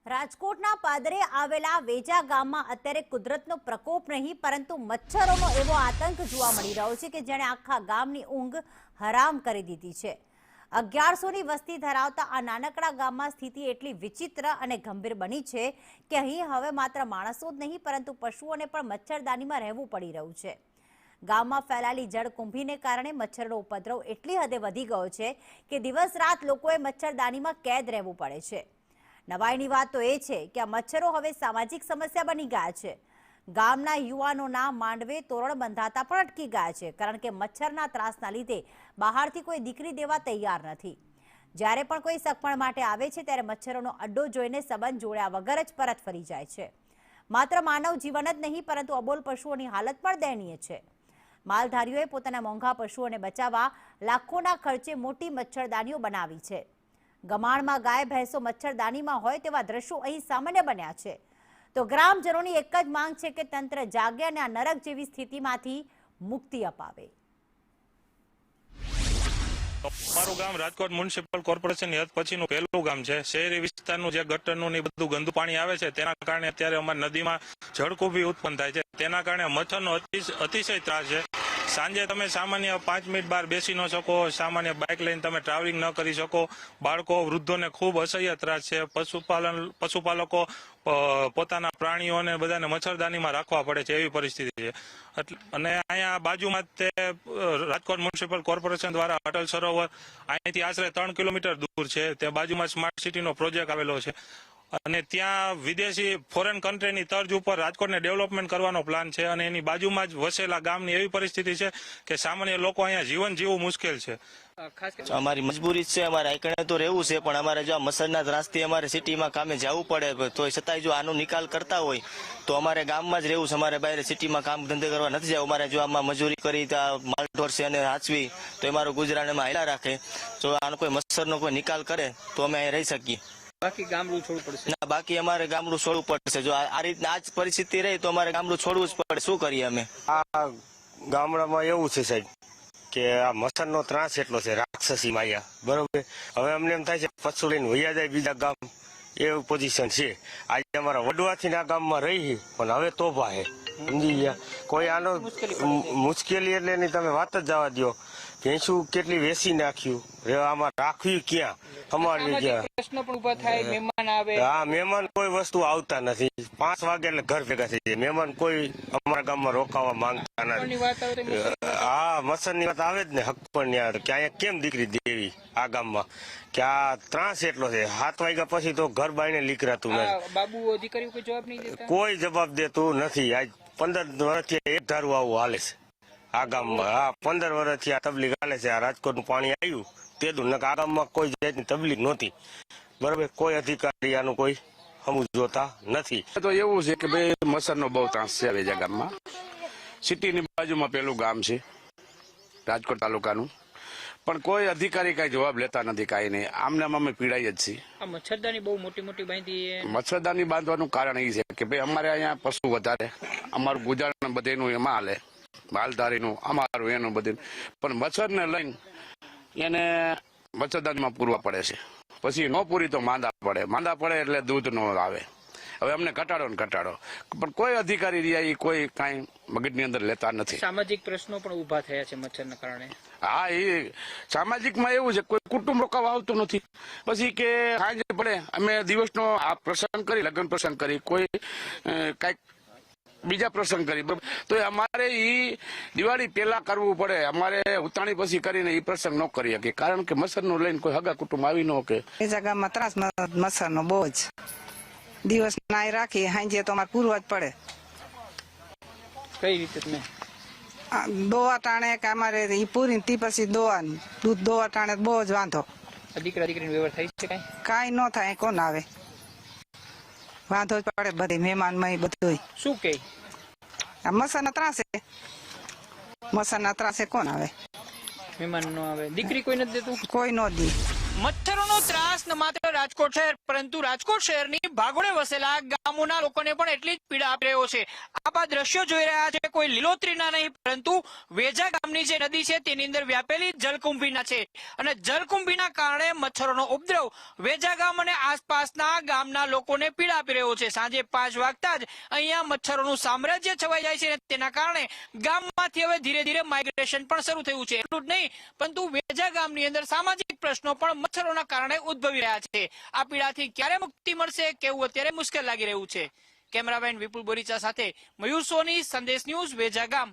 રાજકોટના પાદરે આવેલા વેજા ગામમાં અત્યારે કુદરતનો પ્રકોપ નહીં પરંતુ મચ્છરોનો એવો આતંક જોવા મળી રહ્યો છે કે જેણે આખા ગામની ઊંઘ હરામ કરી દીધી છે। 1100ની વસ્તી ધરાવતા આ નાનકડા ગામમાં સ્થિતિ એટલી વિચિત્ર અને ગંભીર બની છે કે અહીં હવે માત્ર માણસો જ નહીં પરંતુ પશુઓને પણ મચ્છરદાનીમાં રહેવું પડી રહ્યું છે। ગામમાં ફેલાયેલી જળકુંભીને કારણે મચ્છરનો ઉપદ્રવ એટલી હદે વધી ગયો છે કે દિવસ રાત લોકોએ મચ્છરદાનીમાં કેદ રહેવું પડે છે। નવાઈની વાત તો એ છે કે આ મચ્છરો હવે સામાજિક સમસ્યા બની ગયા છે। ગામના યુવાનોના માંડવે તોરણ બંધાતા પણ અટકી ગયા છે કારણ કે મચ્છરના ત્રાસના લીધે બહારથી કોઈ દીકરી દેવા તૈયાર નથી। જ્યારે પણ કોઈ સગપણ માટે આવે છે ત્યારે મચ્છરોનો અડ્ડો જોઈને સંબંધ જોડ્યા વગર જ પરત ફરી જાય છે। માત્ર માનવ જીવન જ નહીં પરંતુ અબોલ પશુઓની હાલત પણ દયનીય છે। માલધારીઓએ પોતાના મોંઘા પશુઓને બચાવવા લાખોના ખર્ચે મોટી મચ્છરદાનીઓ બનાવી છે। ગમાણમાં ગાય ભેંસો મચ્છરદાનીમાં હોય તેવા દ્રશ્યો અહીં સામાન્ય બન્યા છે। તો ગ્રામજનોની એક જ માંગ છે કે તંત્ર જાગે અને આ નરક જેવી સ્થિતિમાંથી મુક્તિ અપાવે। મારું ગામ રાજકોટ મ્યુનિસિપલ કોર્પોરેશન હદ પછીનું પહેલું ગામ છે। શહેરી વિસ્તારનું જે ગટરનું ને બધું ગંદુ પાણી આવે છે તેના કારણે અત્યારે અમારી નદીમાં જળકુંભી ઉત્પન્ન થાય છે। તેના કારણે મચ્છરનો અતિશય ત્રાસ છે। સાંજે તમે સામાન્ય 5 મિનિટ બહાર બેસી ન શકો, સામાન્ય બાઇક લઈને તમે ટ્રાવેલિંગ ન કરી શકો। બાળકો વૃદ્ધોને ખૂબ અસહ્ય ત્રાસ છે। પશુપાલકો પોતાના પ્રાણીઓને બધાને મચ્છરદાનીમાં રાખવા પડે છે એવી પરિસ્થિતિ છે। અને અહીંયા બાજુમાં તે રાજકોટ મ્યુનિસિપલ કોર્પોરેશન દ્વારા અટલ સરોવર અહીંથી આશરે 3 કિલોમીટર દૂર છે। તે બાજુમાં સ્માર્ટ સિટીનો પ્રોજેક્ટ આવેલો છે અને ત્યાં વિદેશી ફોરેન કન્ટ્રીની તર્જ ઉપર રાજકોટને ડેવલપમેન્ટ કરવાનો પ્લાન છે અને એની બાજુમાં જ વસેલા ગામની એવી પરિસ્થિતિ છે કે સામાન્ય લોકો અહીંયા જીવન જીવવું મુશ્કેલ છે। અમારી મજબૂરી છે, અમારે આઈકણે તો રહેવું છે પણ અમારે જો આ મચ્છરના ત્રાસથી અમારે સિટીમાં કામે જવું પડે તો છતાંય જો આનો નિકાલ કરતા હોય તો અમારે ગામમાં જ રહેવું છે। અમારે બહાર સિટીમાં કામ ધંધે કરવા નથી જવું। અમારે જો આમાં મજૂરી કરી માલઢોર છે અને હાચવી તો અમારું ગુજરાન એમાં હાલ્યા રાખે। જો આનો કોઈ મચ્છરનો કોઈ નિકાલ કરે તો અમે અહીં રહી શકીએ। બાકી ગામડું છોડવું પડશે? ના, બાકી અમારે ગામડું છોડવું પડશે। જો આ રીતના આ જ પરિસ્થિતિ રહી તો અમારે ગામડું છોડવું જ પડે। શું કરીએ અમે? આ ગામડામાં એવું છે સાહેબ કે આ મચ્છરનો ત્રાસ એટલો છે, રાક્ષસી માયા, બરોબર। હવે અમને એમ થાય છે પશુ લઈને વૈયા જાય બીજા ગામ, એવું પોઝિશન છે। આજે અમારા વડવાથી આ ગામમાં રહી પણ હવે તોફા છે, સમજી ગયા। કોઈ આનો મુશ્કેલી એટલે એની તમે વાત જ જવા દો। ભેંસું કેટલી વેસી નાખ્યું, આમાં રાખવી ક્યાં, અમારી ક્યાં? પ્રશ્ન પણ ઉભા થાય, મહેમાન આવે। હા, મહેમાન કોઈ વસ્તુ આવતા નથી। 5 વાગે એટલે ઘર ભેગા થઈ જાય। મહેમાન કોઈ અમારા ગામમાં રોકાવા માંગતા નથી। હા, મચ્છરની વાત આવે જ ને હક પણ યાર કે અહીંયા કેમ દીકરી દેવી આ ગામમાં, કે આ ત્રાસ એટલો છે। 7 વાગ્યા પછી તો ઘર બાઈને લીકરાતું નથી। બાબુ અધિકારીઓ કોઈ જવાબ નહીં દેતા? કોઈ જવાબ દેતું નથી। આજ 15 વર્ષથી એક ધારું આવું હાલે છે આ ગામમાં। હા, 15 વર્ષથી આ તબલીગ હાલે છે। આ રાજકોટનું પાણી આવ્યું તેનું આ ગામમાં કોઈ જાતની તબલીગ નહોતી, બરોબર। કોઈ અધિકારી આનું કોઈ સમજ જોતા નથી। તો એવું છે કે ભાઈ મચ્છરનો બહુ ત્રાસ છે વેજા ગામમાં। સિટીની બાજુમાં પેલું ગામ છે રાજકોટ તાલુકાનું, પણ કોઈ અધિકારી કઈ જવાબ લેતા નથી, કાંઈ નહીં। આમને અમે પીડાઈ જ છીએ। આ મચ્છરદાની બહુ મોટી મોટી બાંધી? મચ્છરદાની બાંધવાનું કારણ એ છે કે ભાઈ અમારે અહીંયા પશુ વધારે, અમારું ગુજરાન બધેનું એમાં હાલે, માલધારીનું અમારું એનું બધું, પણ મચ્છરને લઈને એને મચ્છરદાનીમાં પૂરવા પડે છે। પછી ન પૂરી તો માંદા પડે એટલે દૂધ ન આવે। હવે અમને ઘટાડો ને ઘટાડો, પણ કોઈ અધિકારી રહ્યા કોઈ કાંઈ મગજની અંદર લેતા નથી। સામાજિક પ્રશ્નો પણ ઉભા થયા છે મચ્છરના કારણે? હા, એ સામાજિકમાં એવું છે કોઈ કુટુંબ રોકાવા આવતું નથી। પછી કે સાંજે પડે અમે દિવસનો આ પ્રસંગ કરી, લગ્ન પ્રસંગ કરી, કોઈ કાંઈક બીજા પ્રસંગ કરી, તો અમારે એ દિવાળી પહેલા કરવું પડે। અમારે ઉતાણી પછી કરીને એ પ્રસંગ ન કરી શકીએ કારણ કે મચ્છરનું લઈને કોઈ હગા કુટુંબ આવી ન કે। બીજા ગામમાં ત્રાસ મચ્છરનો બહુ જ, દિવસ નાય રાખી સાંજે તો અમારે પૂરવા જ પડે। કઈ રીતે તમે દોવા ટાણે કે અમારે ઈ પૂરી તી પછી દોવા દૂધ દોવા ટાણે બહુ જ વાંધો। દીકરા દીકરીનો વ્યવહાર થાય છે? કાંઈ ન થાય, કોણ આવે, વાંધો જ પડે બધે મહેમાનમાં બધું। શું કે આ મચ્છરના ત્રાસે, મચ્છરના ત્રાસે કોણ આવે? મહેમાન ન આવે, દીકરી કોઈ નથી દેતું? કોઈ ન દી, મચ્છરોનો ત્રાસ ન માત્ર રાજકોટ શહેર પરંતુ રાજકોટ શહેરની ભાગોળે વસેલા ગામોના લોકોને પણ એટલી જ પીડા આપી રહ્યો છે. આપ આ દ્રશ્યો જોઈ રહ્યા છે કોઈ લીલોતરીના નહીં પરંતુ વેજા ગામની જે નદી છે તેની અંદર વ્યાપેલી જલકુંભીના છે અને જલકુંભીના કારણે મચ્છરોનો ઉપદ્રવ વેજા ગામ અને આસપાસના ગામના લોકોને પીડા આપી રહ્યો છે. સાંજે 5 વાગતા જ અહીંયા મચ્છરોનું સામ્રાજ્ય છવાઈ જાય છે અને તેના કારણે ગામમાંથી હવે ધીરે ધીરે માઇગ્રેશન પણ શરૂ થયું છે. એટલું જ નહીં પરંતુ વેજા ગામની અંદર સામાજિક પ્રશ્નો પણ મચ્છરોના કારણે ઉદ્ભવી રહ્યા છે. આ પીડાથી ક્યારે મુક્તિ મળશે કેવું અત્યારે મુશ્કેલ લાગી રહ્યું છે. કેમેરામેન વિપુલ બોરીચા સાથે મયુર સોની, સંદેશ ન્યૂઝ, વેજા ગામ.